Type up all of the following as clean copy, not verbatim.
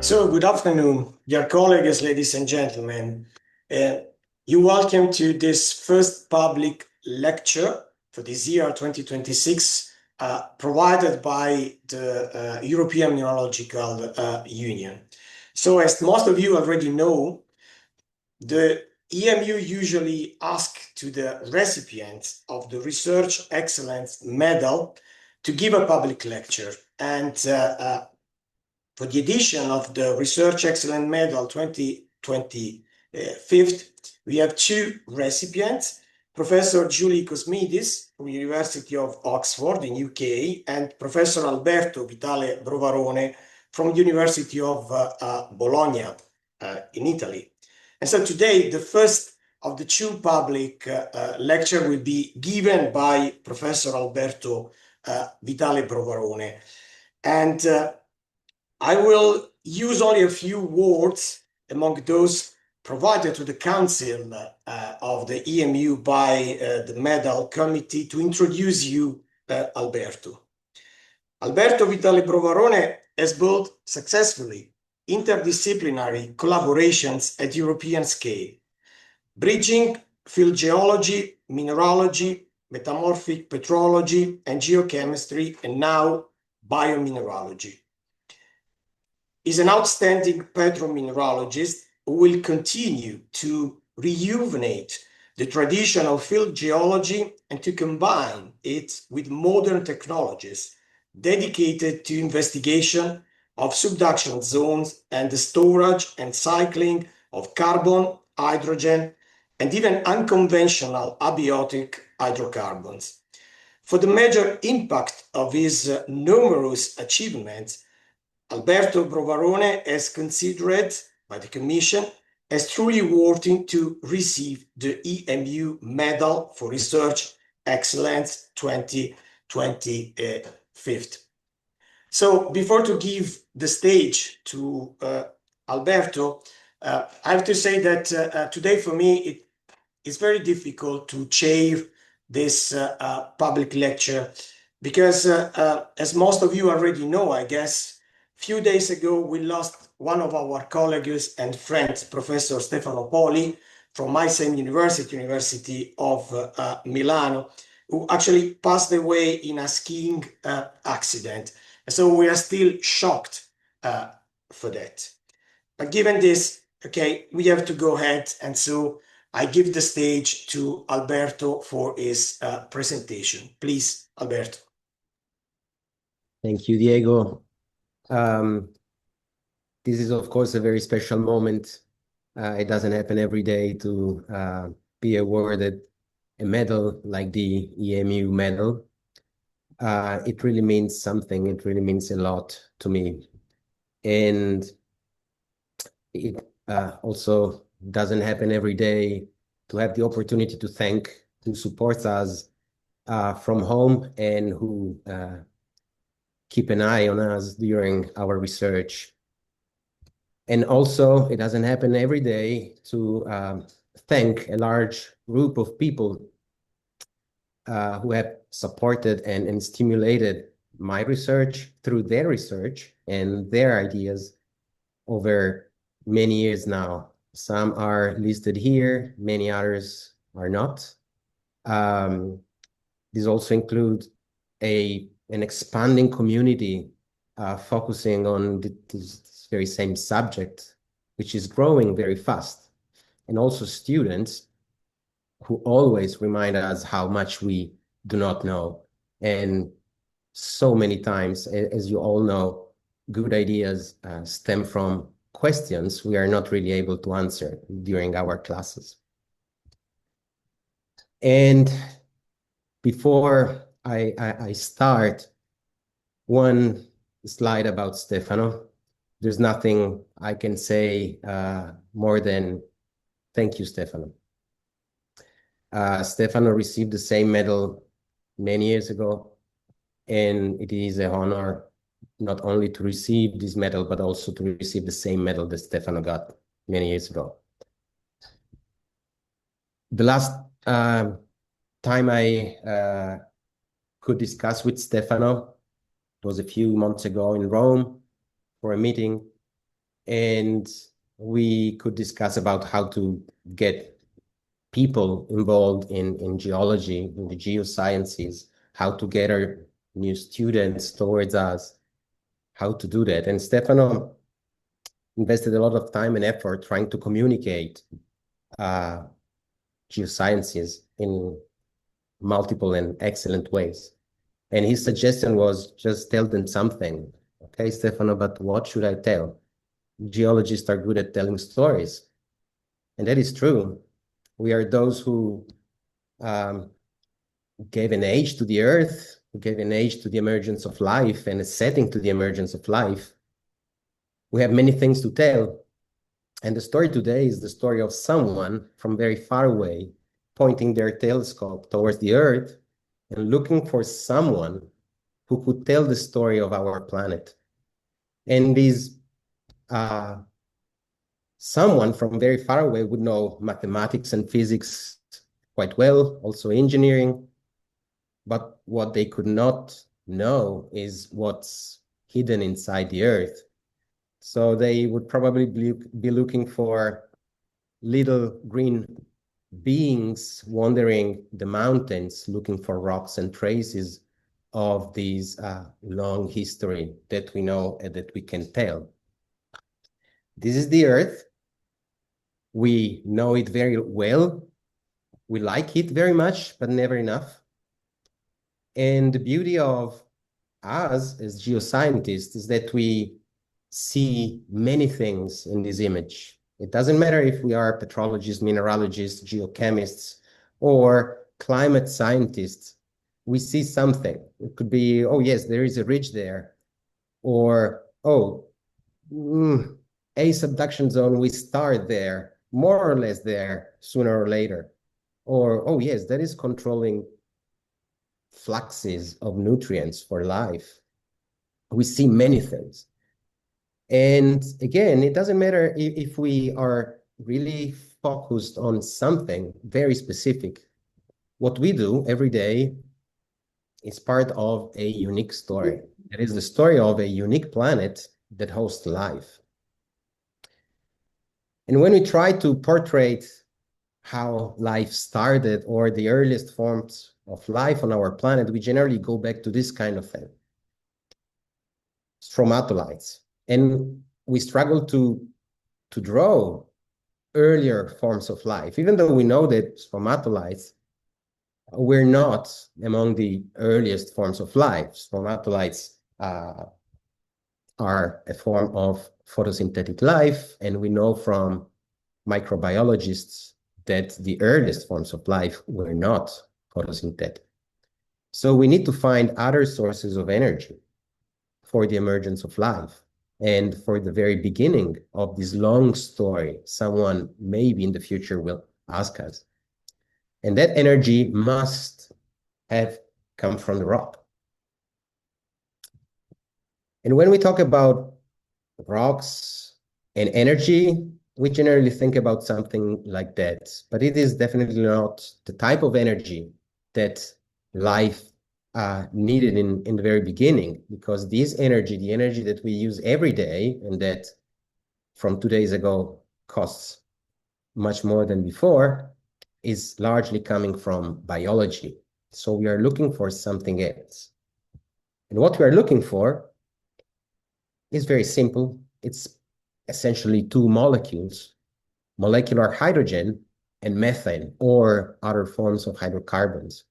So, good afternoon, dear colleagues, ladies and gentlemen. You're welcome to this first public lecture for this year 2026, provided by the European Mineralogical Union. So, as most of you already know, the EMU usually asks to the recipients of the Research Excellence Medal to give a public lecture. And for the edition of the Research Excellence Medal 2025, we have two recipients, Professor Julie Cosmidis from the University of Oxford in UK and Professor Alberto Vitale Brovarone from the University of Bologna in Italy. And so today, the first of the two public lecture will be given by Professor Alberto Vitale Brovarone. And I will use only a few words among those provided to the Council of the EMU by the Medal Committee to introduce you Alberto. Alberto Vitale Brovarone has built successfully interdisciplinary collaborations at European scale, bridging field geology, mineralogy, metamorphic petrology, and geochemistry, and now biomineralogy. Is an outstanding petromineralogist who will continue to rejuvenate the traditional field geology and to combine it with modern technologies dedicated to investigation of subduction zones and the storage and cycling of carbon, hydrogen, and even unconventional abiotic hydrocarbons. For the major impact of his numerous achievements, Alberto Brovarone is considered by the Commission as truly worthy to receive the EMU Medal for Research Excellence 2025. So before to give the stage to Alberto, I have to say that today for me it is very difficult to chair this public lecture because as most of you already know, I guess, few days ago, we lost one of our colleagues and friends, Professor Stefano Poli, from my same university, University of Milano, who actually passed away in a skiing accident. So we are still shocked for that. But given this, okay, we have to go ahead. And so I give the stage to Alberto for his presentation. Please, Alberto. Thank you, Diego. This is, of course, a very special moment. It doesn't happen every day to be awarded a medal like the EMU medal. It really means something. It really means a lot to me. And it also doesn't happen every day to have the opportunity to thank who supports us from home and who keep an eye on us during our research. And also, it doesn't happen every day to thank a large group of people who have supported and stimulated my research through their research and their ideas over many years now. Some are listed here, many others are not. These also include an expanding community focusing on this very same subject, which is growing very fast. And also students who always remind us how much we do not know. And so many times, as you all know, good ideas stem from questions we are not really able to answer during our classes. And before I start, one slide about Stefano. There's nothing I can say more than thank you, Stefano. Stefano received the same medal many years ago, and it is an honor not only to receive this medal, but also to receive the same medal that Stefano got many years ago. The last time I could discuss with Stefano was a few months ago in Rome for a meeting. And we could discuss about how to get people involved in geology, in the geosciences, how to get our new students towards us, how to do that. And Stefano invested a lot of time and effort trying to communicate geosciences in multiple and excellent ways. And his suggestion was just tell them something. Okay, Stefano, but what should I tell? Geologists are good at telling stories. And that is true. We are those who gave an age to the earth, who gave an age to the emergence of life and a setting to the emergence of life. We have many things to tell. And the story today is the story of someone from very far away pointing their telescope towards the earth and looking for someone who could tell the story of our planet. And these someone from very far away would know mathematics and physics quite well, also engineering. But what they could not know is what's hidden inside the earth. So they would probably be looking for little green beings wandering the mountains, looking for rocks and traces of these long history that we know and that we can tell. This is the earth. We know it very well. We like it very much, but never enough. And the beauty of us as geoscientists is that we see many things in this image. It doesn't matter if we are petrologists, mineralogists, geochemists, or climate scientists. We see something. It could be, oh, yes, there is a ridge there. Or, oh, a subduction zone, we start there, more or less there, sooner or later. Or, oh, yes, that is controlling fluxes of nutrients for life. We see many things. And again, it doesn't matter if we are really focused on something very specific. What we do every day is part of a unique story. It is the story of a unique planet that hosts life. And when we try to portray how life started or the earliest forms of life on our planet, we generally go back to this kind of thing. Stromatolites. And we struggle to draw earlier forms of life, even though we know that stromatolites were not among the earliest forms of life. Stromatolites are a form of photosynthetic life, and we know from microbiologists that the earliest forms of life were not photosynthetic. So we need to find other sources of energy for the emergence of life. And for the very beginning of this long story, someone maybe in the future will ask us. And that energy must have come from the rock. And when we talk about rocks and energy, we generally think about something like that. But it is definitely not the type of energy that life needed in the very beginning, because this energy, the energy that we use every day and that from 2 days ago costs much more than before, is largely coming from biology. So we are looking for something else. And what we are looking for is very simple. It's essentially two molecules, molecular hydrogen and methane, or other forms of hydrocarbons,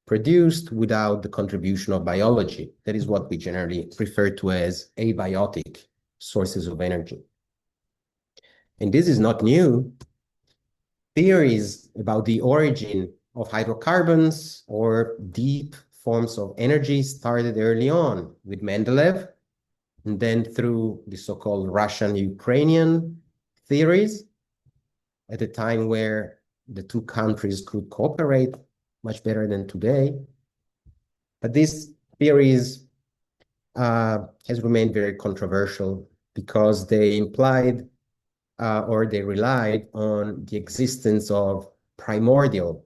produced without the contribution of biology. That is what we generally refer to as abiotic sources of energy. And this is not new. Theories about the origin of hydrocarbons or deep forms of energy started early on with Mendeleev, and then through the so-called Russian-Ukrainian theories, at a time where the two countries could cooperate much better than today. But this theories has remained very controversial because they implied or they relied on the existence of primordial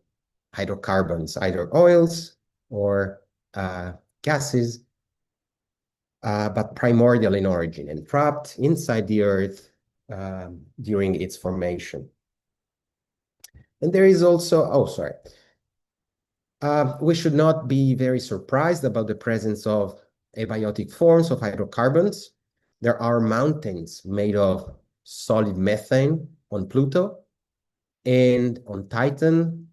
hydrocarbons, either oils or gases, but primordial in origin and trapped inside the earth during its formation. And there is also, we should not be very surprised about the presence of abiotic forms of hydrocarbons. There are mountains made of solid methane on Pluto, and on Titan,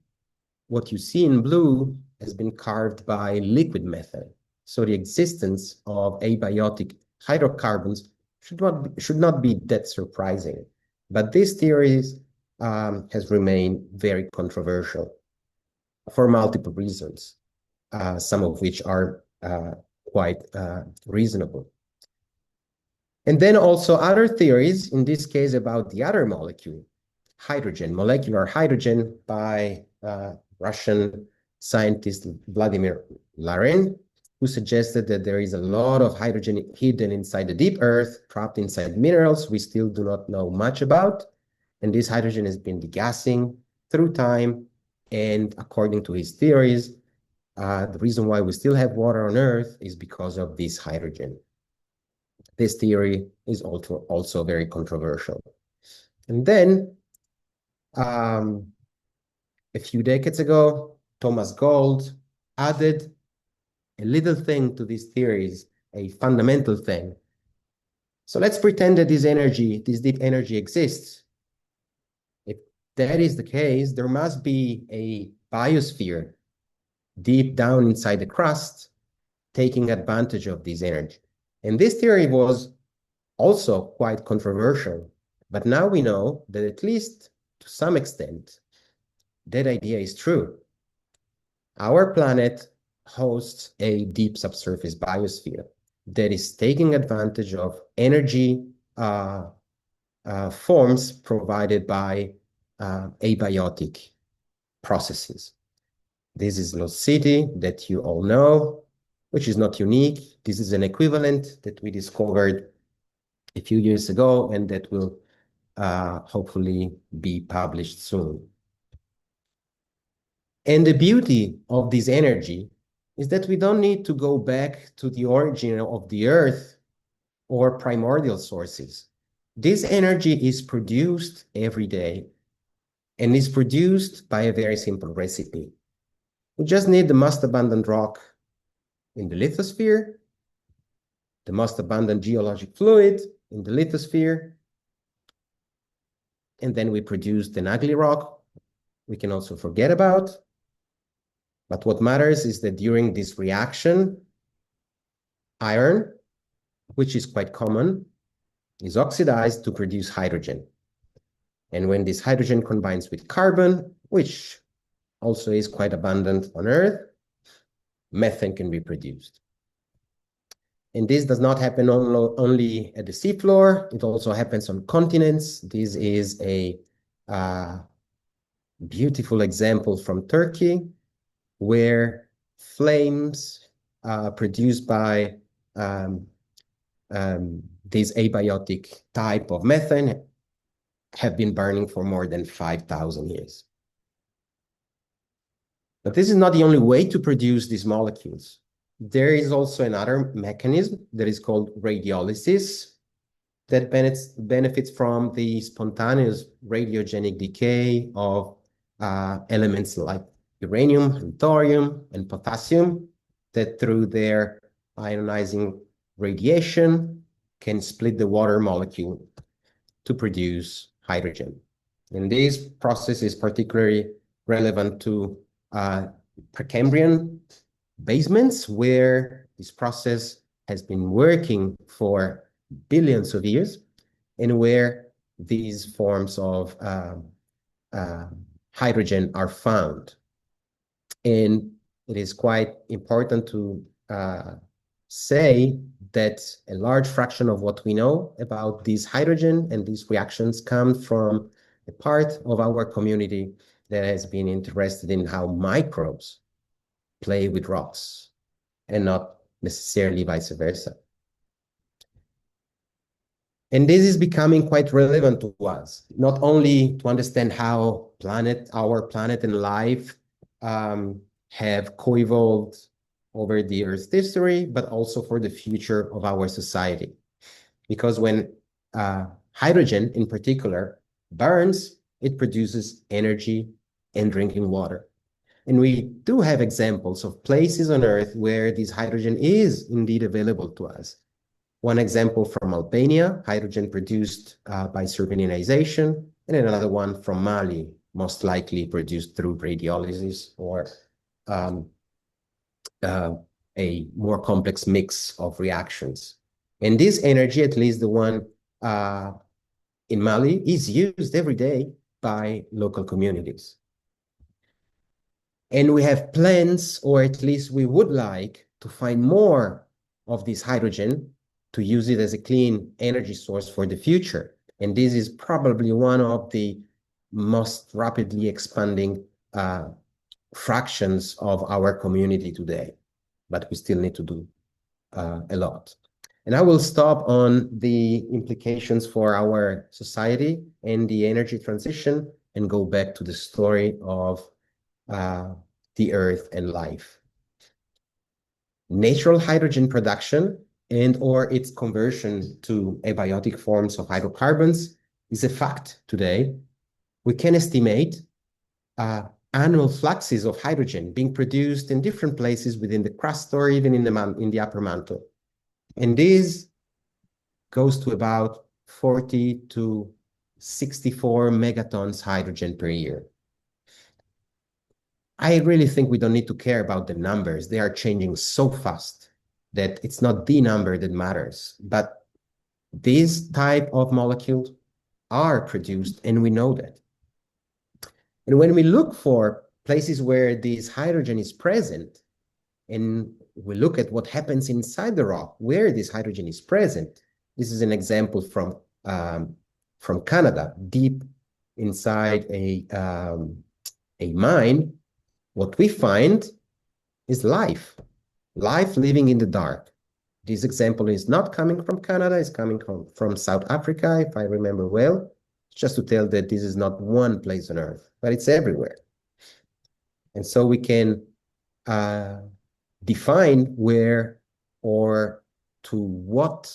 what you see in blue has been carved by liquid methane. So the existence of abiotic hydrocarbons should not be that surprising. But this theory has remained very controversial for multiple reasons, some of which are quite reasonable. And then also other theories, in this case about the other molecule, hydrogen, molecular hydrogen by Russian scientist Vladimir Larin, who suggested that there is a lot of hydrogen hidden inside the deep earth, trapped inside minerals we still do not know much about. And this hydrogen has been degassing through time. And according to his theories, the reason why we still have water on Earth is because of this hydrogen. This theory is also very controversial. And then a few decades ago, Thomas Gold added a little thing to these theories, a fundamental thing. So let's pretend that this energy, this deep energy exists. If that is the case, there must be a biosphere deep down inside the crust taking advantage of this energy. And this theory was also quite controversial, but now we know that at least to some extent, that idea is true. Our planet hosts a deep subsurface biosphere that is taking advantage of energy forms provided by abiotic processes. This is Lost City that you all know, which is not unique. This is an equivalent that we discovered a few years ago and that will hopefully be published soon. And the beauty of this energy is that we don't need to go back to the origin of the Earth or primordial sources. This energy is produced every day and is produced by a very simple recipe. We just need the most abundant rock in the lithosphere, the most abundant geologic fluid in the lithosphere, and then we produce the ugly rock we can also forget about. But what matters is that during this reaction, iron, which is quite common, is oxidized to produce hydrogen. And when this hydrogen combines with carbon, which also is quite abundant on Earth, methane can be produced. And this does not happen only at the seafloor, it also happens on continents. This is a beautiful example from Turkey, where flames produced by this abiotic type of methane have been burning for more than 5,000 years. But this is not the only way to produce these molecules. There is also another mechanism that is called radiolysis that benefits from the spontaneous radiogenic decay of elements like uranium and thorium and potassium that through their ionizing radiation can split the water molecule to produce hydrogen. And this process is particularly relevant to Precambrian basements, where this process has been working for billions of years and where these forms of hydrogen are found. And it is quite important to say that a large fraction of what we know about this hydrogen and these reactions come from a part of our community that has been interested in how microbes play with rocks and not necessarily vice versa. And this is becoming quite relevant to us, not only to understand how our planet and life have co-evolved over the Earth's history, but also for the future of our society. Because when hydrogen in particular burns, it produces energy and drinking water. And we do have examples of places on Earth where this hydrogen is indeed available to us. One example from Albania, hydrogen produced by surveyinization, and another one from Mali, most likely produced through radiolysis or a more complex mix of reactions. And this energy, at least the one in Mali, is used every day by local communities. And we have plans, or at least we would like to find more of this hydrogen to use it as a clean energy source for the future. And this is probably one of the most rapidly expanding fractions of our community today, but we still need to do a lot. And I will stop on the implications for our society and the energy transition and go back to the story of the Earth and life. Natural hydrogen production and or its conversion to abiotic forms of hydrocarbons is a fact today. We can estimate annual fluxes of hydrogen being produced in different places within the crust or even in the upper mantle. And this goes to about 40 to 64 megatons hydrogen per year. I really think we don't need to care about the numbers. They are changing so fast that it's not the number that matters. But these type of molecules are produced, and we know that. And when we look for places where this hydrogen is present, and we look at what happens inside the rock where this hydrogen is present, this is an example from Canada, deep inside a mine. What we find is life living in the dark. This example is not coming from Canada, it's coming from South Africa, if I remember well, just to tell that this is not one place on Earth, but it's everywhere. And so we can define where or to what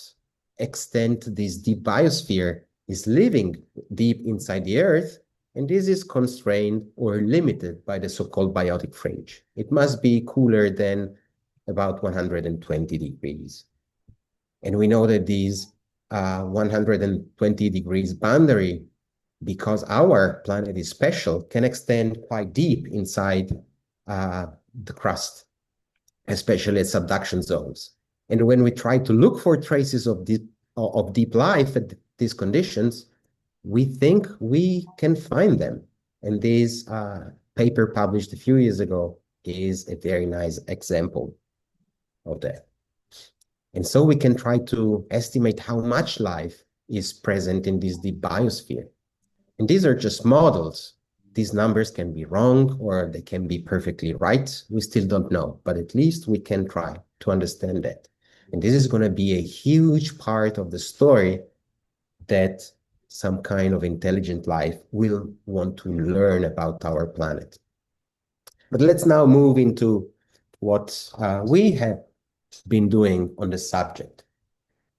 extent this deep biosphere is living deep inside the Earth. And this is constrained or limited by the so-called biotic fringe. It must be cooler than about 120 degrees. And we know that these 120 degrees boundary, because our planet is special, can extend quite deep inside the crust, especially at subduction zones. And when we try to look for traces of deep life at these conditions, we think we can find them. And this paper published a few years ago is a very nice example of that. And so we can try to estimate how much life is present in this deep biosphere. And these are just models. These numbers can be wrong or they can be perfectly right. We still don't know, but at least we can try to understand that. And this is going to be a huge part of the story that some kind of intelligent life will want to learn about our planet. But let's now move into what we have been doing on the subject.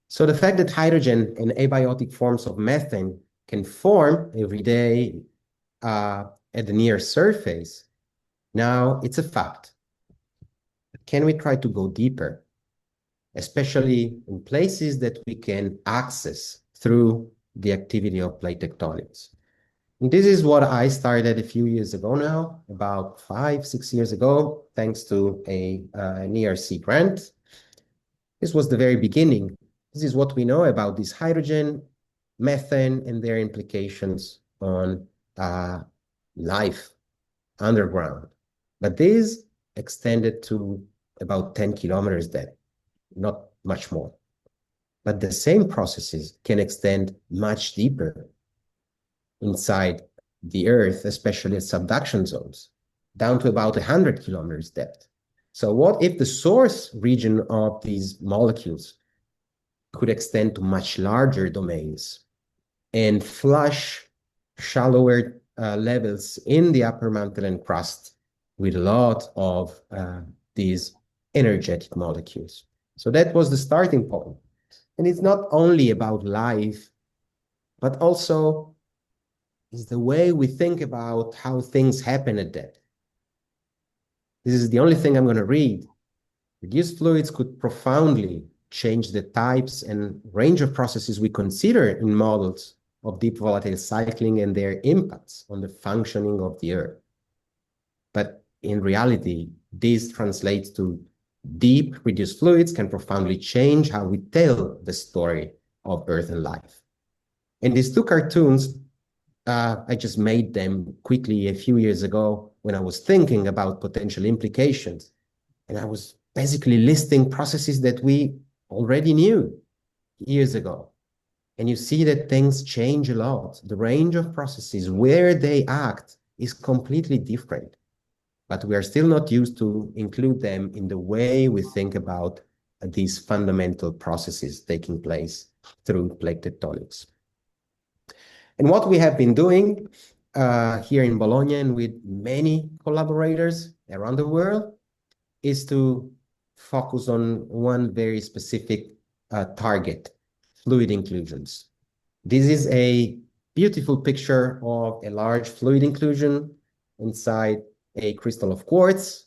So the fact that hydrogen and abiotic forms of methane can form every day at the near surface, now it's a fact. Can we try to go deeper, especially in places that we can access through the activity of plate tectonics? And this is what I started a few years ago now, about 5-6 years ago, thanks to an ERC grant. This was the very beginning. This is what we know about this hydrogen, methane, and their implications on life underground. But this extended to about 10 kilometers depth, not much more. But the same processes can extend much deeper inside the Earth, especially at subduction zones, down to about 100 kilometers depth. So what if the source region of these molecules could extend to much larger domains and flush shallower levels in the upper mantle and crust with a lot of these energetic molecules? So that was the starting point. And it's not only about life but also is the way we think about how things happen at depth. This is the only thing I'm going to read. Reduced fluids could profoundly change the types and range of processes we consider in models of deep volatile cycling and their impacts on the functioning of the Earth. But in reality, this translates to deep reduced fluids can profoundly change how we tell the story of Earth and life. And these two cartoons, I just made them quickly a few years ago when I was thinking about potential implications. And I was basically listing processes that we already knew years ago. And you see that things change a lot. The range of processes where they act is completely different. But we are still not used to include them in the way we think about these fundamental processes taking place through plate tectonics. And what we have been doing here in Bologna and with many collaborators around the world is to focus on one very specific target, fluid inclusions. This is a beautiful picture of a large fluid inclusion inside a crystal of quartz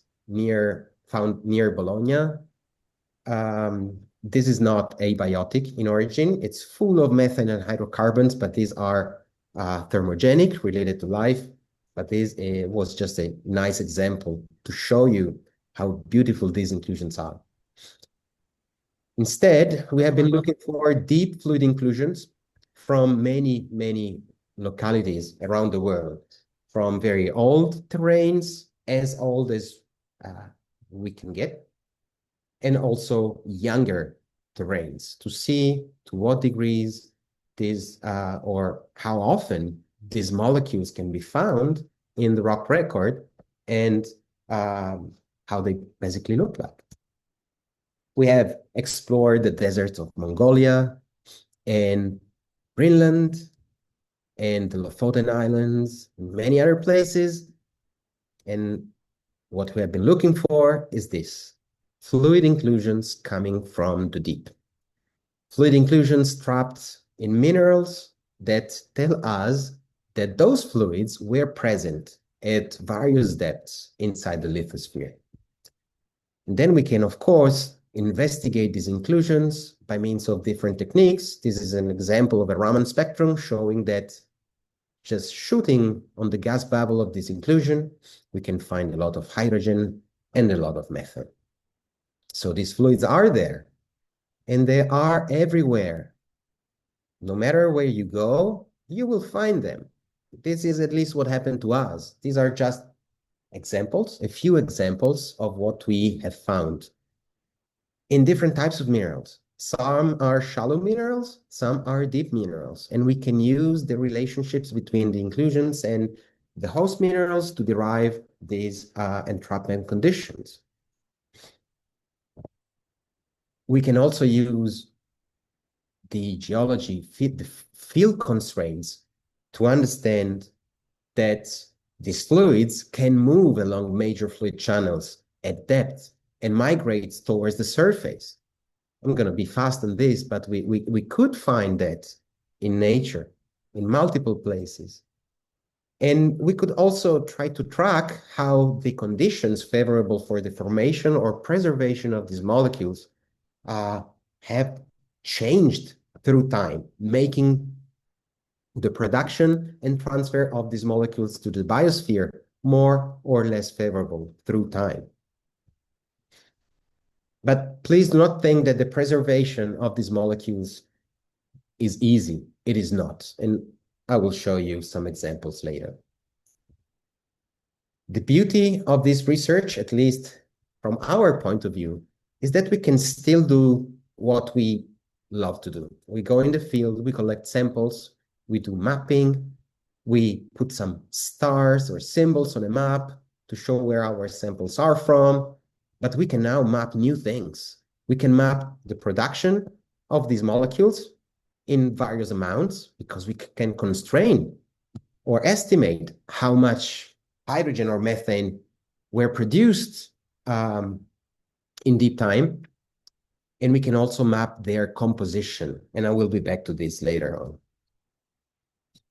found near Bologna. This is not abiotic in origin. It's full of methane and hydrocarbons, but these are thermogenic, related to life. But this was just a nice example to show you how beautiful these inclusions are. Instead, we have been looking for deep fluid inclusions from many, many localities around the world, from very old terrains, as old as we can get, and also younger terrains to see to what degrees these or how often these molecules can be found in the rock record and how they basically look like. We have explored the deserts of Mongolia and Greenland and the Lofoten Islands and many other places. And what we have been looking for is this: fluid inclusions coming from the deep. Fluid inclusions trapped in minerals that tell us that those fluids were present at various depths inside the lithosphere. And then we can, of course, investigate these inclusions by means of different techniques. This is an example of a Raman spectrum showing that just shooting on the gas bubble of this inclusion, we can find a lot of hydrogen and a lot of methane. So these fluids are there, and they are everywhere. No matter where you go, you will find them. This is at least what happened to us. These are just examples, a few examples of what we have found in different types of minerals. Some are shallow minerals, some are deep minerals, and we can use the relationships between the inclusions and the host minerals to derive these entrapment conditions. We can also use the geology, the field constraints to understand that these fluids can move along major fluid channels at depth and migrate towards the surface. I'm going to be fast on this, but we could find that in nature, in multiple places. And we could also try to track how the conditions favorable for the formation or preservation of these molecules have changed through time, making the production and transfer of these molecules to the biosphere more or less favorable through time. But please do not think that the preservation of these molecules is easy. It is not. And I will show you some examples later. The beauty of this research, at least from our point of view, is that we can still do what we love to do. We go in the field, we collect samples, we do mapping, we put some stars or symbols on a map to show where our samples are from, but we can now map new things. We can map the production of these molecules in various amounts because we can constrain or estimate how much hydrogen or methane were produced in deep time. And we can also map their composition. And I will be back to this later on.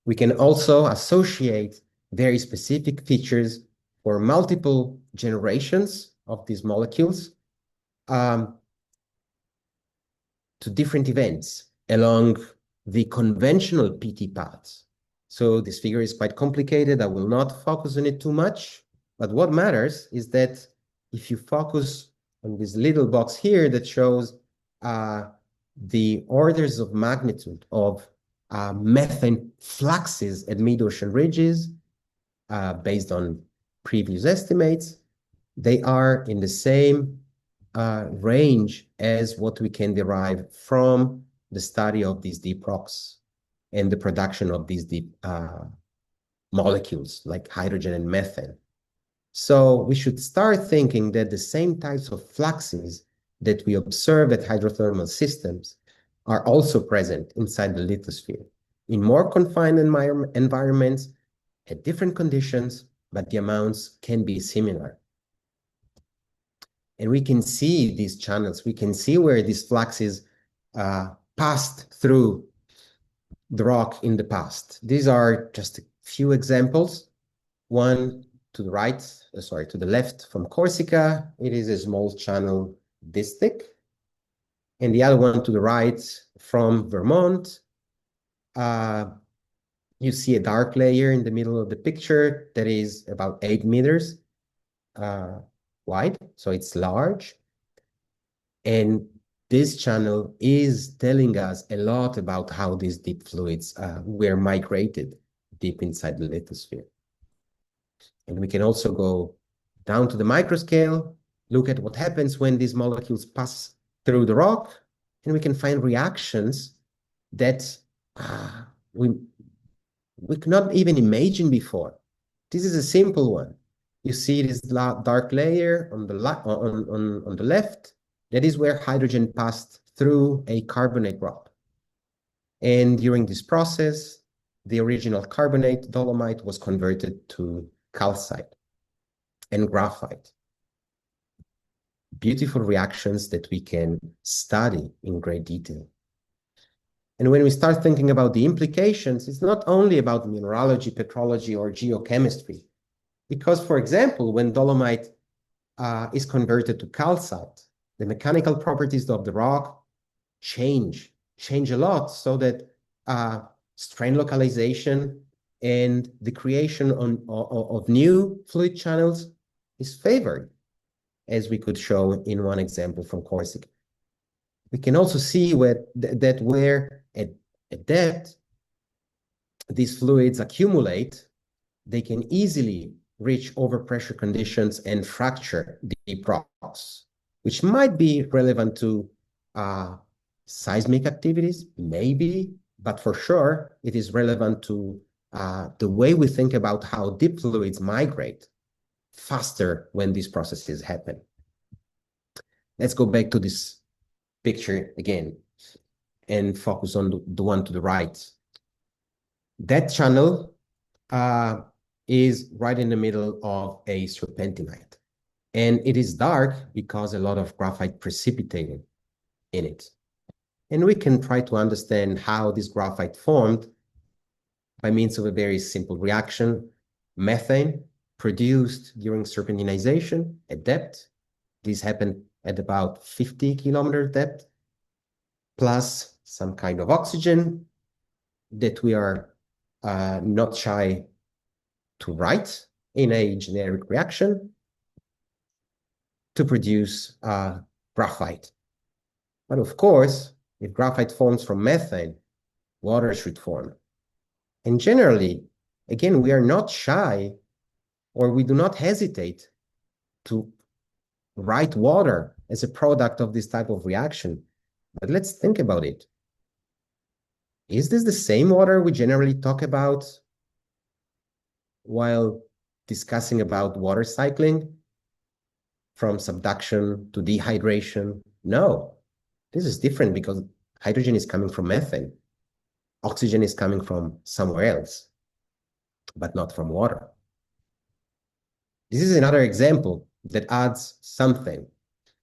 We can also associate very specific features for multiple generations of these molecules to different events along the conventional PT paths. So this figure is quite complicated. I will not focus on it too much, but what matters is that if you focus on this little box here that shows the orders of magnitude of methane fluxes at mid-ocean ridges based on previous estimates, they are in the same range as what we can derive from the study of these deep rocks and the production of these deep molecules like hydrogen and methane. So we should start thinking that the same types of fluxes that we observe at hydrothermal systems are also present inside the lithosphere in more confined environments at different conditions, but the amounts can be similar. And we can see these channels. We can see where these fluxes passed through the rock in the past. These are just a few examples. One to the right, to the left from Corsica, it is a small channel this thick. And the other one to the right from Vermont, you see a dark layer in the middle of the picture that is about 8 meters wide, so it's large. And this channel is telling us a lot about how these deep fluids were migrated deep inside the lithosphere. And we can also go down to the microscale, look at what happens when these molecules pass through the rock, and we can find reactions that we could not even imagine before. This is a simple one. You see this dark layer on the left. That is where hydrogen passed through a carbonate rock. And during this process, the original carbonate dolomite was converted to calcite and graphite. Beautiful reactions that we can study in great detail. And when we start thinking about the implications, it's not only about mineralogy, petrology, or geochemistry. Because, for example, when dolomite is converted to calcite, the mechanical properties of the rock change a lot, so that strain localization and the creation of new fluid channels is favored, as we could show in one example from Corsica. We can also see where at depth these fluids accumulate, they can easily reach overpressure conditions and fracture deep rocks, which might be relevant to seismic activities, maybe, but for sure it is relevant to the way we think about how deep fluids migrate faster when these processes happen. Let's go back to this picture again and focus on the one to the right. That channel is right in the middle of a serpentinite. And it is dark because a lot of graphite precipitated in it. And we can try to understand how this graphite formed by means of a very simple reaction. Methane produced during serpentinization at depth. This happened at about 50 kilometer depth, plus some kind of oxygen that we are not shy to write in a generic reaction to produce graphite. But of course, if graphite forms from methane, water should form. And generally, again, we are not shy, or we do not hesitate to write water as a product of this type of reaction. But let's think about it. Is this the same water we generally talk about while discussing about water cycling, from subduction to dehydration? No, this is different because hydrogen is coming from methane. Oxygen is coming from somewhere else, but not from water. This is another example that adds something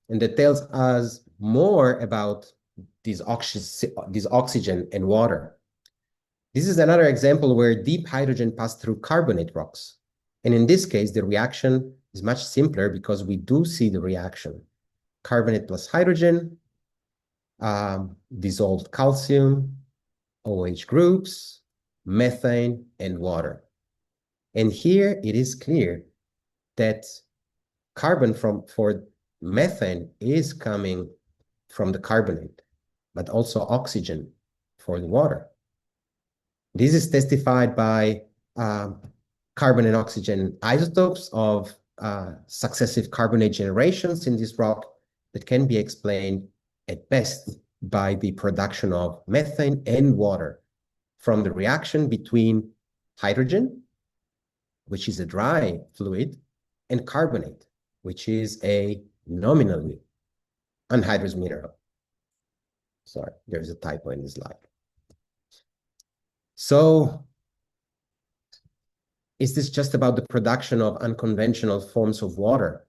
and that tells us more about this oxygen and water. This is another example where deep hydrogen passed through carbonate rocks. And in this case, the reaction is much simpler because we do see the reaction. Carbonate plus hydrogen, dissolved calcium, OH groups, methane, and water. And here it is clear that carbon for methane is coming from the carbonate, but also oxygen for the water. This is testified by carbon and oxygen isotopes of successive carbonate generations in this rock that can be explained at best by the production of methane and water from the reaction between hydrogen, which is a dry fluid, and carbonate, which is a nominally anhydrous mineral. Sorry, there's a typo in the slide. So, is this just about the production of unconventional forms of water?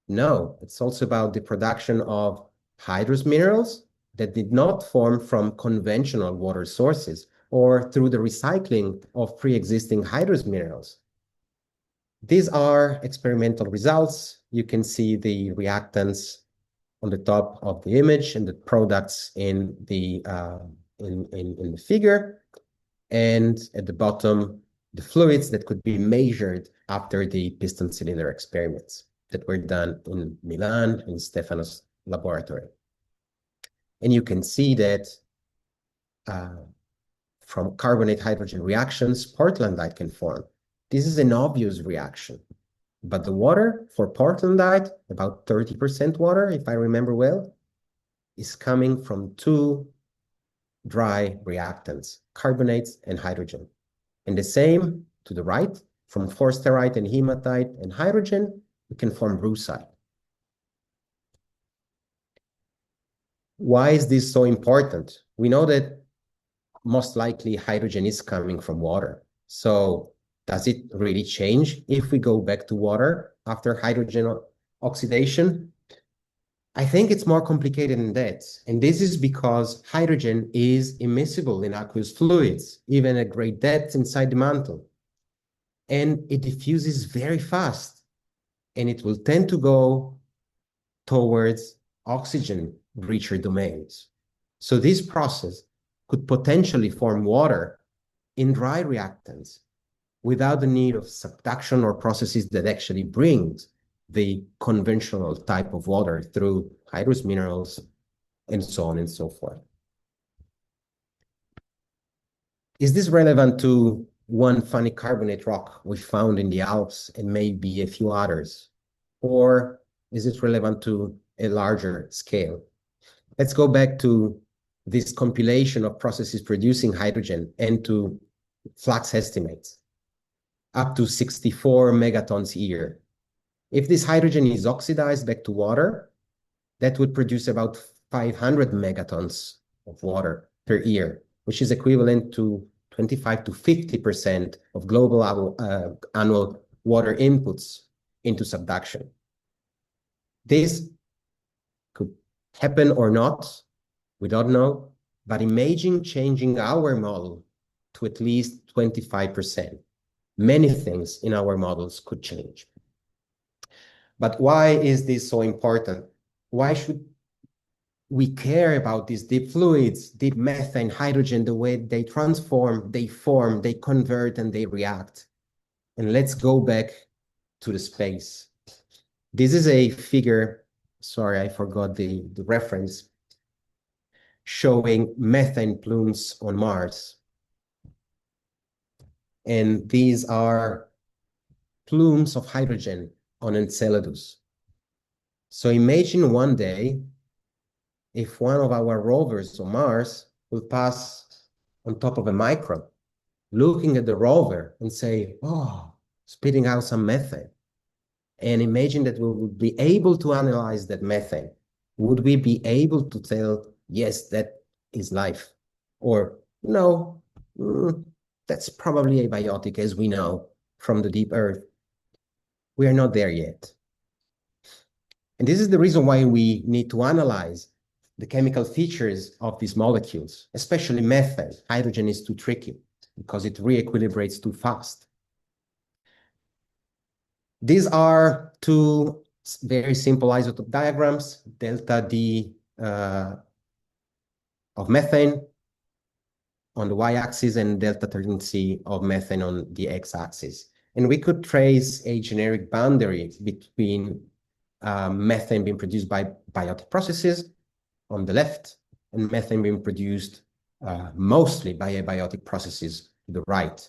No, it's also about the production of hydrous minerals that did not form from conventional water sources or through the recycling of pre-existing hydrous minerals. These are experimental results. You can see the reactants on the top of the image and the products in the figure, and at the bottom, the fluids that could be measured after the piston cylinder experiments that were done in Milan in Stefano's laboratory. And you can see that from carbonate hydrogen reactions, portlandite can form. This is an obvious reaction. But the water for portlandite, about 30% water, if I remember well, is coming from two dry reactants, carbonates and hydrogen. And the same to the right, from forsterite and hematite and hydrogen, we can form brucite. Why is this so important? We know that most likely hydrogen is coming from water. So does it really change if we go back to water after hydrogen oxidation? I think it's more complicated than that. And this is because hydrogen is immiscible in aqueous fluids, even at great depths inside the mantle. And it diffuses very fast. And it will tend to go towards oxygen-richer domains. So this process could potentially form water in dry reactants without the need of subduction or processes that actually brings the conventional type of water through hydrous minerals and so on and so forth. Is this relevant to one funny carbonate rock we found in the Alps and maybe a few others? Or is it relevant to a larger scale? Let's go back to this compilation of processes producing hydrogen and to flux estimates, up to 64 megatons a year. If this hydrogen is oxidized back to water, that would produce about 500 megatons of water per year, which is equivalent to 25 to 50% of global annual water inputs into subduction. This could happen or not, we don't know, but imagine changing our model to at least 25%. Many things in our models could change. But why is this so important? Why should we care about these deep fluids, deep methane, hydrogen, the way they transform, they form, they convert, and they react? And let's go back to the space. This is a figure, sorry, I forgot the reference, showing methane plumes on Mars. And these are plumes of hydrogen on Enceladus. So imagine one day if one of our rovers on Mars will pass on top of a microbe, looking at the rover and say, oh, spitting out some methane. And imagine that we would be able to analyze that methane. Would we be able to tell, yes, that is life? Or no, that's probably abiotic, as we know from the deep earth. We are not there yet. And this is the reason why we need to analyze the chemical features of these molecules, especially methane. Hydrogen is too tricky because it re-equilibrates too fast. These are two very simple isotope diagrams, delta D of methane on the y-axis and delta 13C of methane on the x-axis. And we could trace a generic boundary between methane being produced by biotic processes on the left and methane being produced mostly by abiotic processes to the right.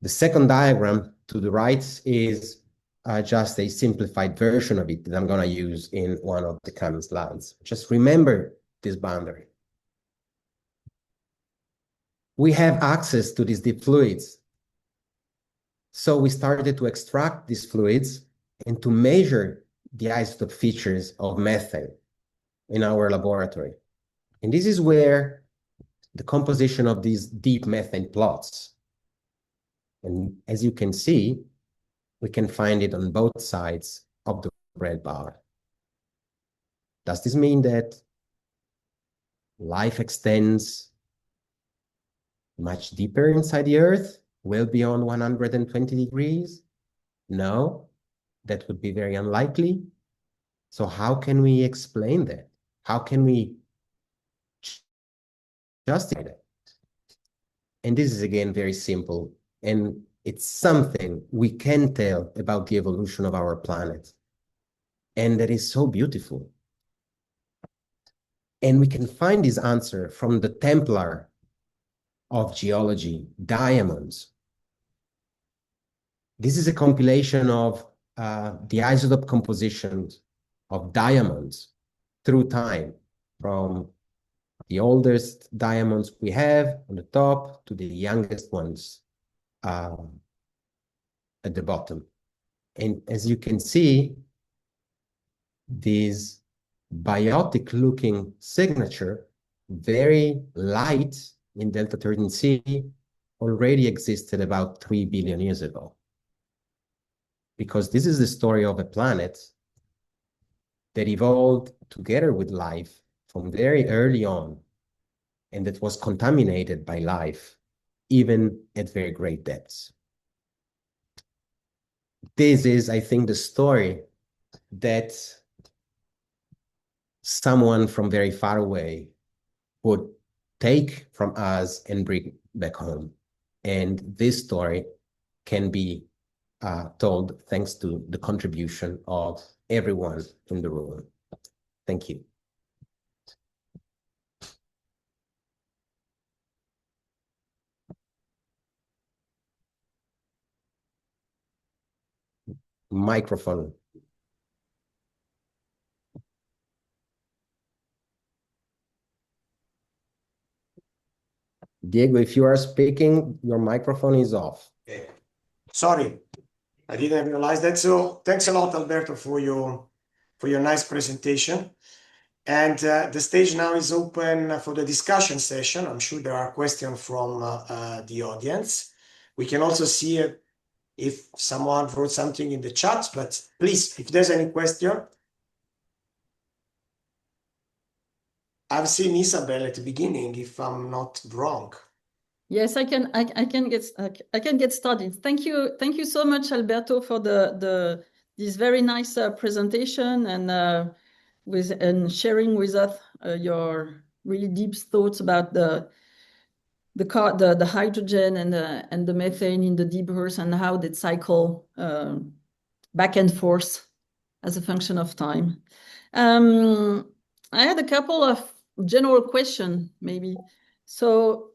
The second diagram to the right is just a simplified version of it that I'm going to use in one of the coming slides. Just remember this boundary. We have access to these deep fluids. So we started to extract these fluids and to measure the isotope features of methane in our laboratory. And this is where the composition of these deep methane plots. And as you can see, we can find it on both sides of the red bar. Does this mean that life extends much deeper inside the Earth, well beyond 120 degrees? No, that would be very unlikely. So how can we explain that? How can we justify that? And this is, again, very simple. And it's something we can tell about the evolution of our planet. And that is so beautiful. And we can find this answer from the Templar of geology, diamonds. This is a compilation of the isotope compositions of diamonds through time, from the oldest diamonds we have on the top to the youngest ones at the bottom. And as you can see, this biotic looking signature, very light in delta 13C, already existed about 3 billion years ago. Because this is the story of a planet that evolved together with life from very early on, and that was contaminated by life, even at very great depths. This is, I think, the story that someone from very far away would take from us and bring back home. And this story can be told thanks to the contribution of everyone in the room. Thank you. Microphone. Diego, if you are speaking, your microphone is off. Okay. Sorry, I didn't realize that. So thanks a lot, Alberto, for your nice presentation. And the stage now is open for the discussion session. I'm sure there are questions from the audience. We can also see if someone wrote something in the chat, but please, if there's any question. I've seen Isabel at the beginning, if I'm not wrong. Yes, I can get started. Thank you so much, Alberto, for this very nice presentation and sharing with us your really deep thoughts about the hydrogen and the methane in the deep earth and how they cycle back and forth as a function of time. I had a couple of general questions, maybe. So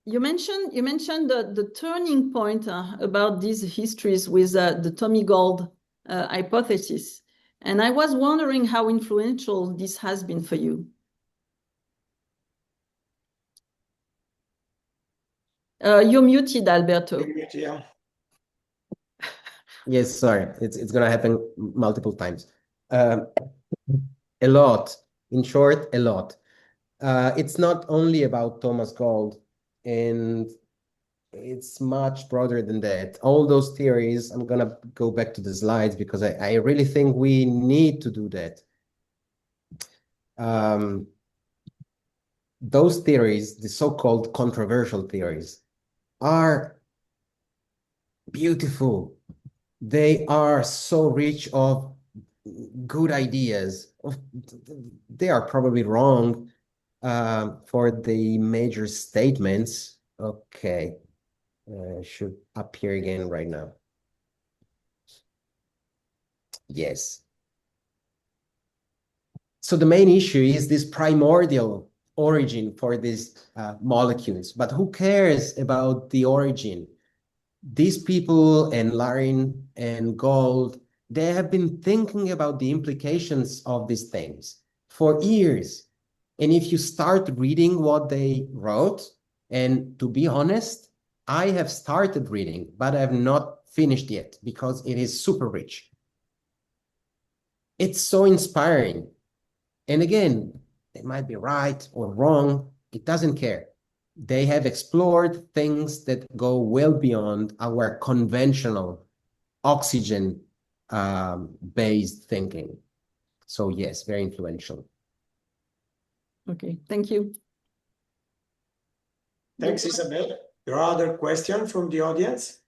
you mentioned the turning point about these histories with the Tommy Gold hypothesis, and I was wondering how influential this has been for you. You're muted, Alberto. You're muted, yeah. Yes, sorry, it's gonna happen multiple times. A lot, in short, a lot. It's not only about Thomas Gold, and it's much broader than that. All those theories, I'm gonna go back to the slides because I really think we need to do that. those theories, the so-called controversial theories, are beautiful. They are so rich of good ideas. They are probably wrong for the major statements. Okay, should appear again right now. Yes. So the main issue is this primordial origin for these molecules. But who cares about the origin? These people and Larin and Gold, they have been thinking about the implications of these things for years. And if you start reading what they wrote, and to be honest, I have started reading, but I have not finished yet because it is super rich. It's so inspiring. And again, they might be right or wrong. It doesn't care. They have explored things that go well beyond our conventional oxygen based thinking. So yes, very influential. Okay, thank you. Thanks, Isabel. There are other questions from the audience?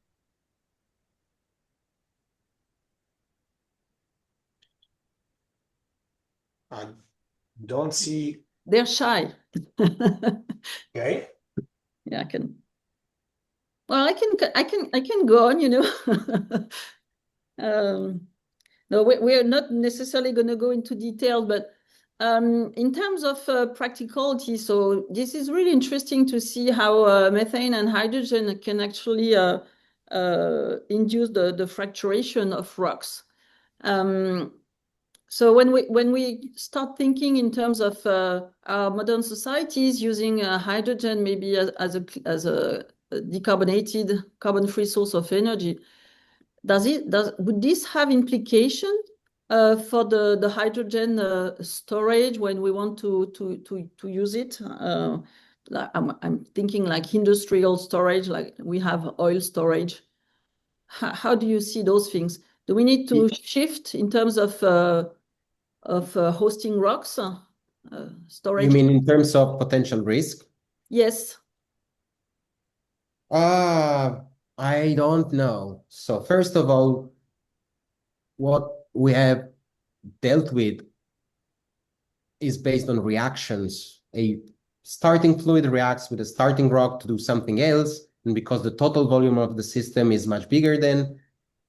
I don't see. They're shy. Okay. Yeah, I can. Well, I can go on, you know. No, we're not necessarily going to go into detail, but in terms of practicality, so this is really interesting to see how methane and hydrogen can actually induce the fracturation of rocks. So when we start thinking in terms of our modern societies using hydrogen maybe as a decarbonated, carbon-free source of energy, would this have implication for the hydrogen storage when we want to use it? I'm thinking like industrial storage, like we have oil storage. How do you see those things? Do we need to shift in terms of hosting rocks, storage? You mean in terms of potential risk? Yes. I don't know. So first of all, what we have dealt with is based on reactions. A starting fluid reacts with a starting rock to do something else. And because the total volume of the system is much bigger than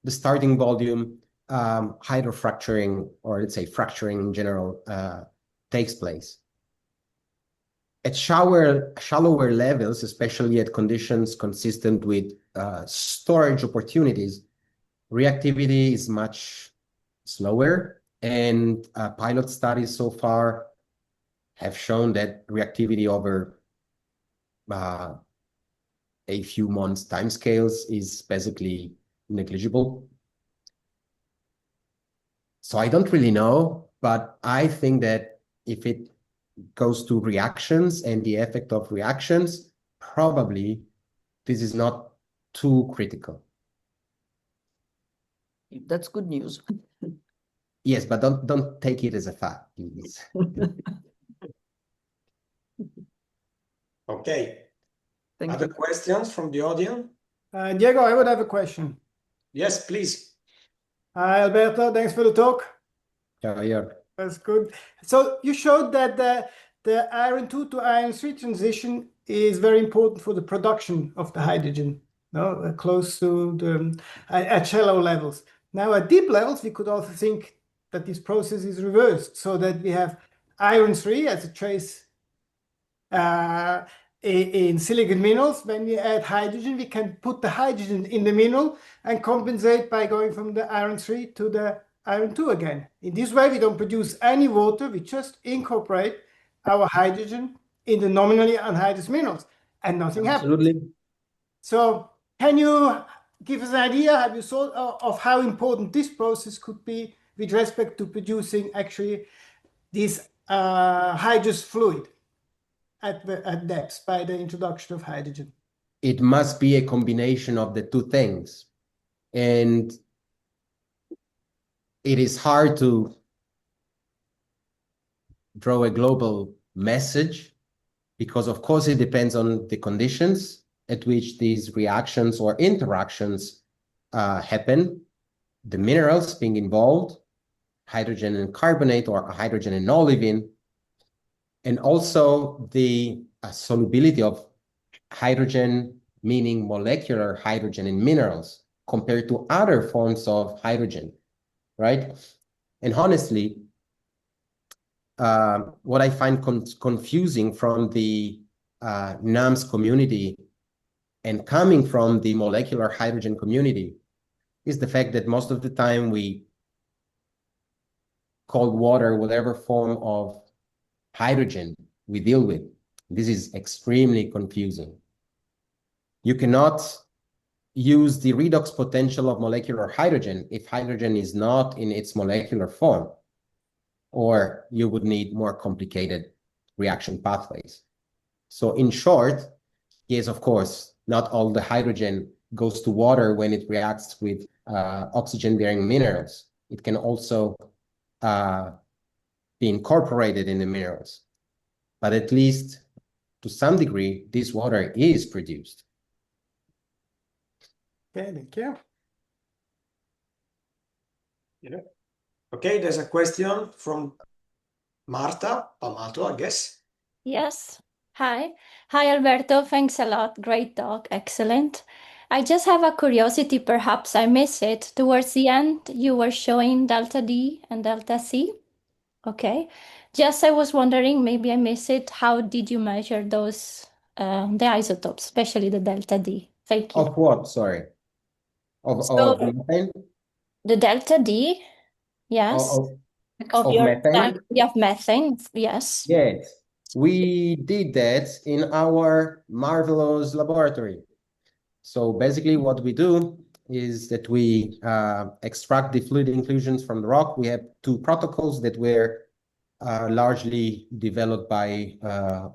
the starting volume, hydrofracturing, or let's say fracturing in general, takes place. At shallower levels, especially at conditions consistent with storage opportunities, reactivity is much slower, and pilot studies so far have shown that reactivity over a few months timescales is basically negligible. So I don't really know, but I think that if it goes to reactions and the effect of reactions, probably this is not too critical. That's good news. Yes, but don't take it as a fact, please. Okay. Thank Other you. questions from the audience? Diego, I would have a question. Yes, please. Hi, Alberto. Thanks for the talk. Yeah. That's good. So you showed that the iron 2 to iron 3 transition is very important for the production of the hydrogen, no? Close to the at shallow levels. Now at deep levels, we could also think that this process is reversed, so that we have iron 3 as a trace in silicon minerals. When we add hydrogen, we can put the hydrogen in the mineral and compensate by going from the iron 3 to the iron 2 again. In this way, we don't produce any water. We just incorporate our hydrogen in the nominally anhydrous minerals, and nothing happens. Absolutely. So can you give us an idea, have you thought of how important this process could be with respect to producing actually this hydrous fluid at depths by the introduction of hydrogen? It must be a combination of the two things. And it is hard to draw a global message, because of course it depends on the conditions at which these reactions or interactions happen, the minerals being involved, hydrogen and carbonate or hydrogen and olivine, and also the solubility of hydrogen, meaning molecular hydrogen in minerals compared to other forms of hydrogen, right? And honestly, what I find confusing from the NAMS community and coming from the molecular hydrogen community is the fact that most of the time we call water whatever form of hydrogen we deal with. This is extremely confusing. You cannot use the redox potential of molecular hydrogen if hydrogen is not in its molecular form, or you would need more complicated reaction pathways. So in short, yes, of course, not all the hydrogen goes to water when it reacts with oxygen-bearing minerals. It can also be incorporated in the minerals. But at least to some degree, this water is produced. Okay, thank you. Yeah. Okay, there's a question from Marta Pamato, I guess. Yes. Hi. Hi, Alberto. Thanks a lot. Great talk. Excellent. I just have a curiosity, perhaps I missed it. Towards the end, you were showing delta D and delta C. Okay. Just I was wondering, maybe I missed it. How did you measure those, the isotopes, especially the delta D? Thank you. Of what? Sorry. So- Of methane? The delta D, yes. Of your methane? of methane, yes. Yes. We did that in our marvelous laboratory. So basically what we do is that we extract the fluid inclusions from the rock. We have two protocols that were largely developed by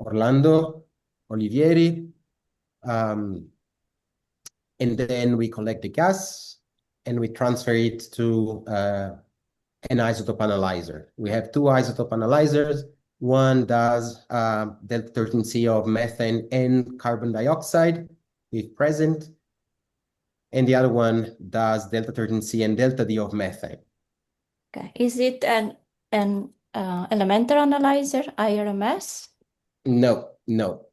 Orlando Olivieri. And then we collect the gas and we transfer it to an isotope analyzer. We have two isotope analyzers. One does delta 13C of methane and carbon dioxide, if present. And the other one does delta 13C and delta D of methane. Okay. Is it an elemental analyzer, IRMS? No.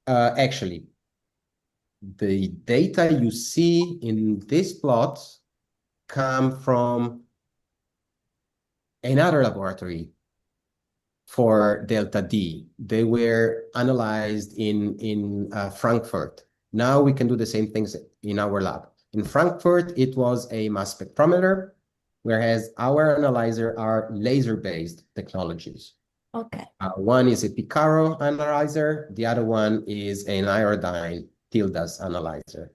Actually, the data you see in this plot come from another laboratory for delta D. They were analyzed in Frankfurt. Now we can do the same things in our lab. In Frankfurt, it was a mass spectrometer, whereas our analyzer are laser-based technologies. Okay. One is a Picaro analyzer. The other one is an iodine tildes analyzer.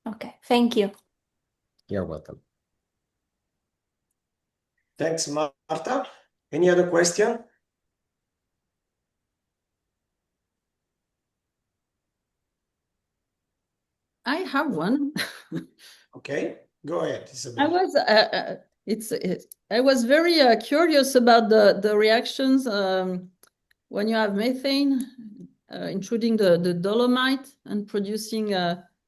Okay. Thank you. You're welcome. Thanks, Marta. Any other question? I have one. Okay, go ahead, I Isabella. was I was very curious about the reactions when you have methane intruding the dolomite and producing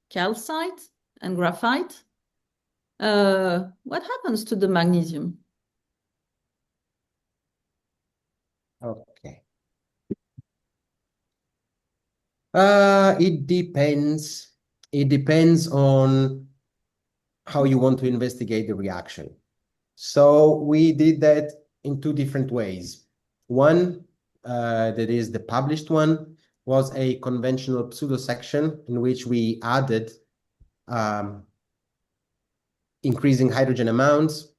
calcite and graphite. What happens to the magnesium? Okay. It depends. It depends on how you want to investigate the reaction. So we did that in two different ways. One, that is the published one, was a conventional pseudo-section in which we added increasing hydrogen amounts,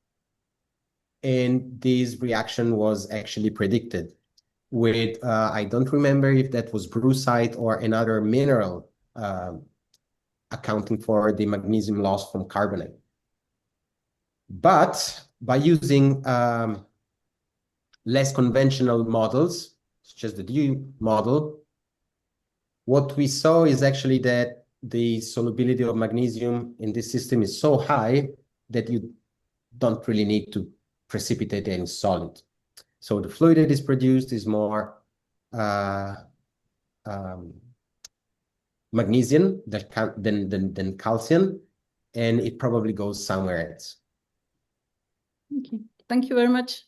and this reaction was actually predicted with, I don't remember if that was brucite or another mineral accounting for the magnesium loss from carbonate. But by using less conventional models, such as the DEW model, what we saw is actually that the solubility of magnesium in this system is so high that you don't really need to precipitate any solid. So the fluid that is produced is more magnesium than calcium, and it probably goes somewhere else. Okay. Thank you very much.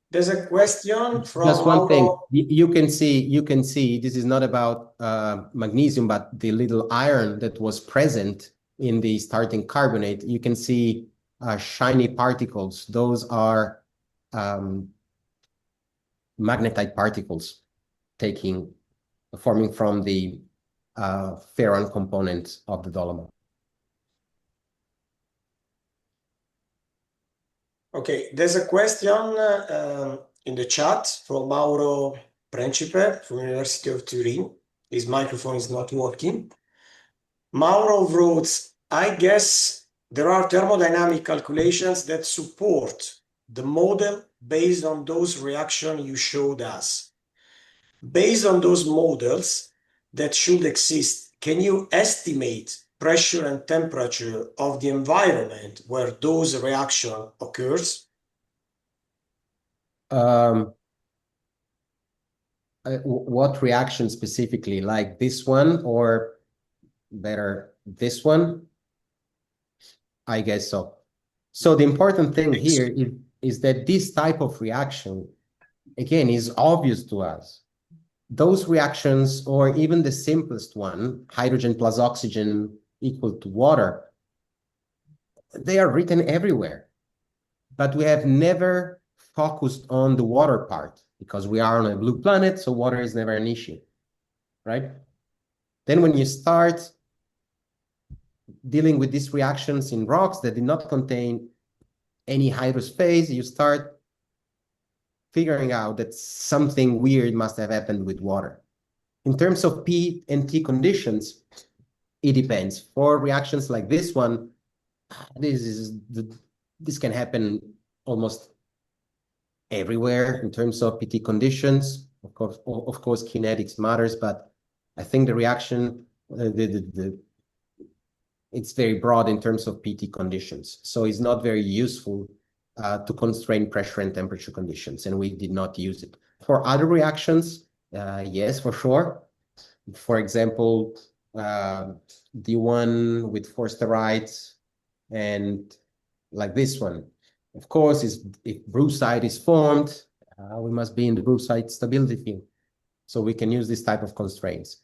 There's a question from Just one thing. Mauro. You can see this is not about magnesium, but the little iron that was present in the starting carbonate. You can see shiny particles. Those are magnetite particles forming from the ferron component of the dolomite. Okay, there's a question in the chat from Mauro Principe from University of Turin. His microphone is not working. Mauro wrote, I guess there are thermodynamic calculations that support the model based on those reactions you showed us. Based on those models that should exist, can you estimate pressure and temperature of the environment where those reaction occurs? What reaction specifically, like this one, or better, this one? I guess so. So the important thing here is that this type of reaction, again, is obvious to us. Those reactions, or even the simplest one, hydrogen plus oxygen equal to water, they are written everywhere. But we have never focused on the water part because we are on a blue planet, so water is never an issue, right? Then when you start dealing with these reactions in rocks that did not contain any hydrous phase, you start figuring out that something weird must have happened with water. In terms of P and T conditions, it depends. For reactions like this one, this can happen almost everywhere in terms of PT conditions. Of course, kinetics matters, but I think the reaction, it's very broad in terms of PT conditions. So it's not very useful to constrain pressure and temperature conditions, and we did not use it. For other reactions, yes, for sure. For example, the one with forsterite and like this one. Of course, if brucite is formed, we must be in the brucite stability field. So we can use this type of constraints.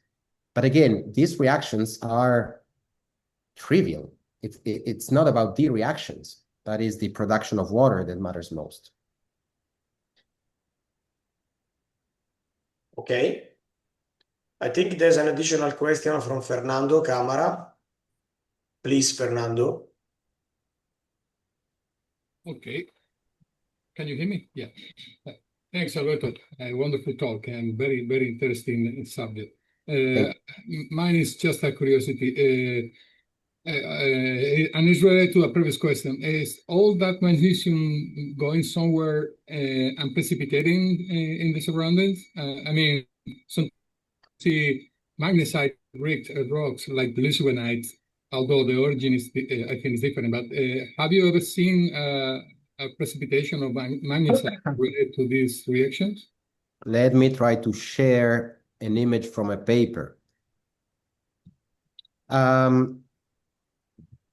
But again, these reactions are trivial. It's not about the reactions, but it's the production of water that matters most. Okay. I think there's an additional question from Fernando Camara. Please, Fernando. Okay. Can you hear me? Yeah. Thanks, Alberto. A wonderful talk and very, very interesting subject. Mine is just a curiosity. And it's related to a previous question. Is all that magnesium going somewhere and precipitating in the surroundings? I mean, some see magnesite-rich rocks like lusibonite, although the origin is, I think, is different. But have you ever seen a precipitation of magnesite related to these reactions? Let me try to share an image from a paper.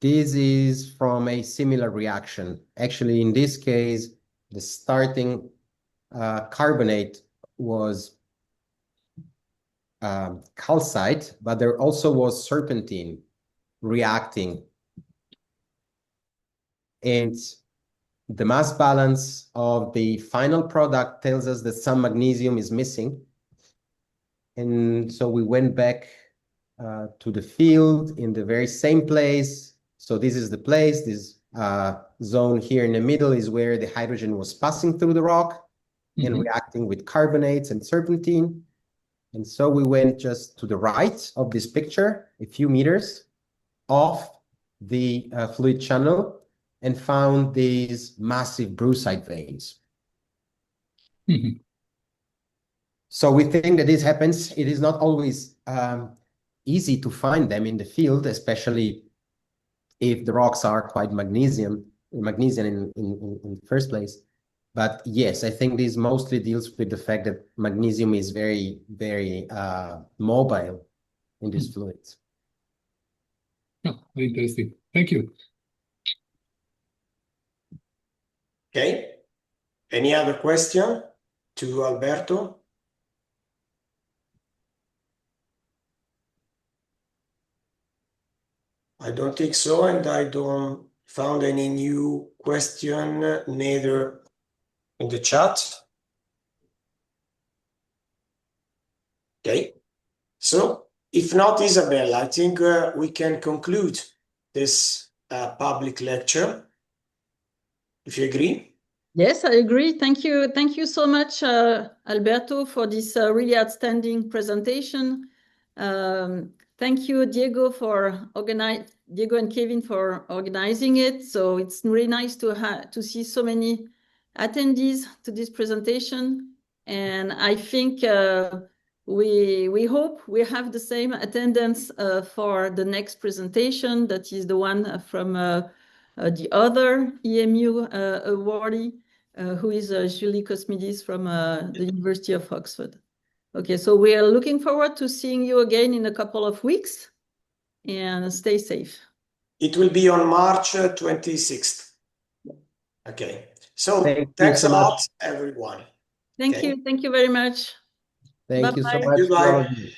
This is from a similar reaction. Actually, in this case, the starting carbonate was calcite, but there also was serpentine reacting. And the mass balance of the final product tells us that some magnesium is missing. And so we went back to the field in the very same place. So this is the place. This zone here in the middle is where the hydrogen was passing through the rock and reacting with carbonates and serpentine. And so we went just to the right of this picture, a few meters off the fluid channel, and found these massive brucite veins. So we think that this happens. It is not always easy to find them in the field, especially if the rocks are quite magnesium in the first place. But yes, I think this mostly deals with the fact that magnesium is very, very mobile in these fluids. Oh, very interesting. Thank you. Okay. Any other question to Alberto? I don't think so, and I don't found any new question, neither in the chat. Okay. So if not, Isabel, I think we can conclude this public lecture, if you agree. Yes, I agree. Thank you. Thank you so much, Alberto, for this really outstanding presentation. Thank you, Diego and Kevin for organizing it. So it's really nice to see so many attendees to this presentation. And I think we hope we have the same attendance for the next presentation. That is the one from the other EMU awardee, who is Julie Cosmidis from the University of Oxford. Okay, so we are looking forward to seeing you again in a couple of weeks, and stay safe. It will be on March 26th. Okay, so thanks a lot, everyone. Thank you very much. Thank you so Bye-bye. much. Goodbye.